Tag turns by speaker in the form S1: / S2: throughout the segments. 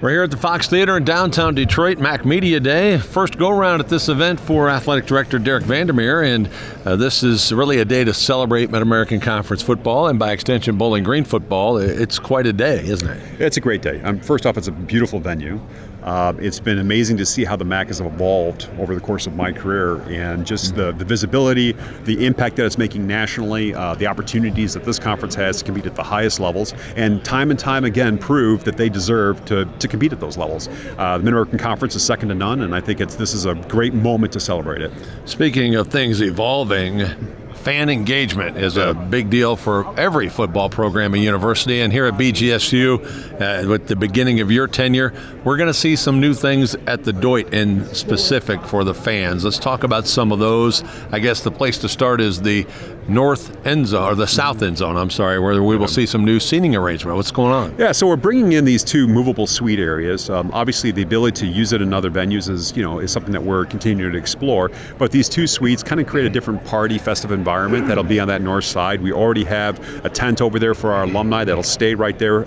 S1: We're here at the Fox Theater in downtown Detroit, Mac Media Day. First go-around at this event for Athletic Director Derek Vandermeer, and this is really a day to celebrate Mid-American Conference football, and by extension Bowling Green football. It's quite a day, isn't it?
S2: It's a great day. First off, it's a beautiful venue. It's been amazing to see how the MAC has evolved over the course of my career, and just the visibility, the impact that it's making nationally, the opportunities that this conference has to compete at the highest levels, and time again prove that they deserve to compete at those levels. The Mid-American Conference is second to none, and I think this is a great moment to celebrate it.
S1: Speaking of things evolving, fan engagement is a big deal for every football program at university, and here at BGSU, with the beginning of your tenure, we're going to see some new things at the Doit in specific for the fans. Let's talk about some of those. I guess the place to start is the north end zone, or the south end zone, I'm sorry, where we will see some new seating arrangement. What's going on?
S2: Yeah, so we're bringing in these two movable suite areas. Obviously, the ability to use it in other venues is something that we're continuing to explore. But these two suites kind of create a different party, festive environment that'll be on that north side. We already have a tent over there for our alumni that'll stay right there.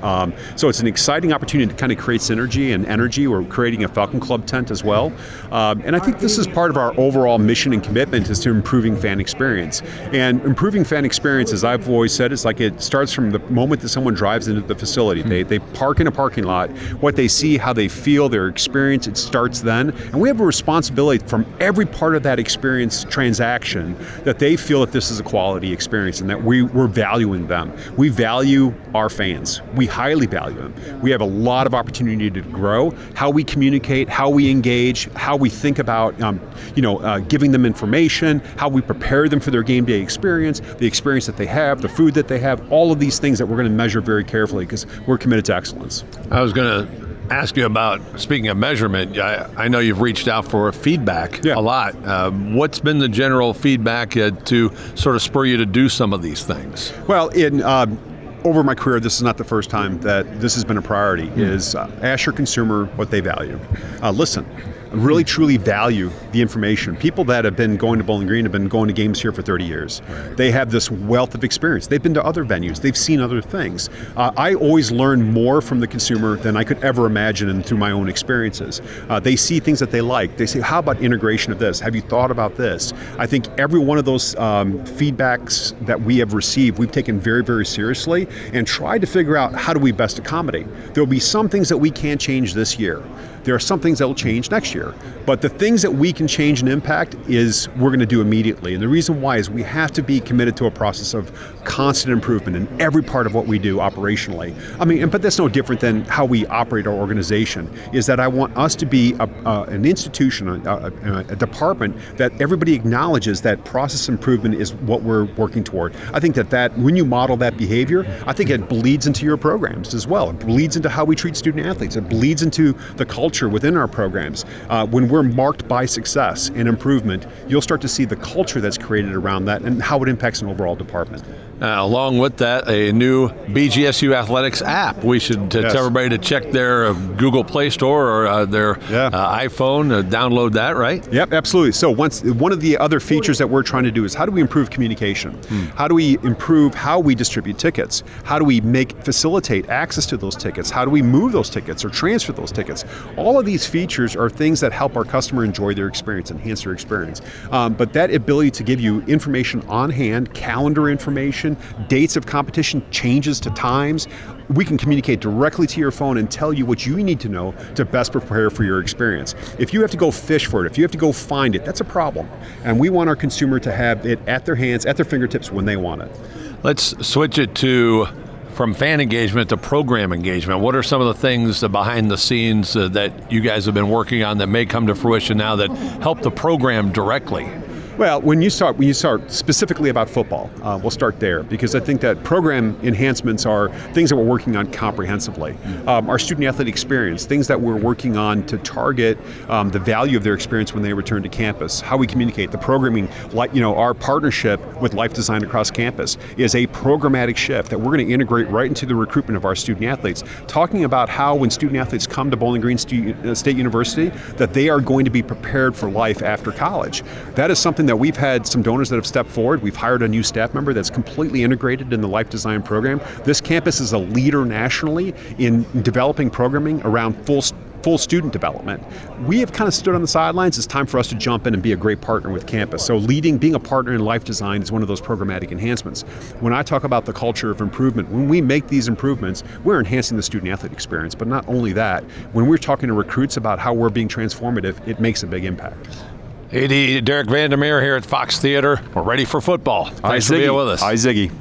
S2: So it's an exciting opportunity to kind of create synergy and energy. We're creating a Falcon Club tent as well. And I think this is part of our overall mission and commitment is to improving fan experience. And improving fan experience, as I've always said, is like it starts from the moment that someone drives into the facility. They park in a parking lot. What they see, how they feel, their experience, it starts then. And we have a responsibility from every part of that experience transaction that they feel that this is a quality experience and that we're valuing them. We value our fans. We highly value them. We have a lot of opportunity to grow. How we communicate, how we engage, how we think about giving them information, how we prepare them for their game day experience, the experience that they have, the food that they have, all of these things that we're going to measure very carefully because we're committed to excellence.
S1: I was going to ask you about, speaking of measurement, I know you've reached out for feedback a lot. What's been the general feedback to sort of spur you to do some of these things?
S2: Well, over my career, this is not the first time that this has been a priority, is ask your consumer what they value. Listen, really truly value the information. People that have been going to Bowling Green have been going to games here for 30 years. Right. They have this wealth of experience. They've been to other venues. They've seen other things. I always learn more from the consumer than I could ever imagine and through my own experiences. They see things that they like. They say, how about integration of this? Have you thought about this? I think every one of those feedbacks that we have received, we've taken very, very seriously and tried to figure out how do we best accommodate. There'll be some things that we can't change this year. There are some things that will change next year. But the things that we can change and impact is we're going to do immediately. And the reason why is we have to be committed to a process of constant improvement in every part of what we do operationally. But that's no different than how we operate our organization, is that I want us to be an institution, a department that everybody acknowledges that process improvement is what we're working toward. I think that when you model that behavior, I think it bleeds into your programs as well. It bleeds into how we treat student athletes. It bleeds into the culture within our programs. When we're marked by success and improvement, you'll start to see the culture that's created around that and how it impacts an overall department.
S1: Along with that, a new BGSU Athletics app. We should tell everybody to check their Google Play Store or their iPhone, download that, right?
S2: Yep, absolutely. So one of the other features that we're trying to do is how do we improve communication? How do we improve how we distribute tickets? How do we facilitate access to those tickets? How do we move those tickets or transfer those tickets? All of these features are things that help our customer enjoy their experience, enhance their experience. But that ability to give you information on hand, calendar information, dates of competition, changes to times, we can communicate directly to your phone and tell you what you need to know to best prepare for your experience. If you have to go fish for it, if you have to go find it, that's a problem. And we want our consumer to have it at their hands, at their fingertips when they want it.
S1: Let's switch it from fan engagement to program engagement. What are some of the things behind the scenes that you guys have been working on that may come to fruition now that help the program directly?
S2: Well, when you start specifically about football, we'll start there, because I think that program enhancements are things that we're working on comprehensively. Our student athlete experience, things that we're working on to target the value of their experience when they return to campus, how we communicate, the programming, our partnership with Life Design across campus is a programmatic shift that we're going to integrate right into the recruitment of our student athletes, talking about how when student athletes come to Bowling Green State University, that they are going to be prepared for life after college. That is something something that we've had some donors that have stepped forward. We've hired a new staff member that's completely integrated in the life design program. This campus is a leader nationally in developing programming around full student development. We have kind of stood on the sidelines. It's time for us to jump in and be a great partner with campus. So being a partner in life design is one of those programmatic enhancements. When I talk about the culture of improvement, when we make these improvements, we're enhancing the student athlete experience. But not only that, when we're talking to recruits about how we're being transformative, it makes a big impact.
S1: AD Derek Vandermeer here at Fox Theater. We're ready for football. Thanks for being with us.
S2: Ziggy.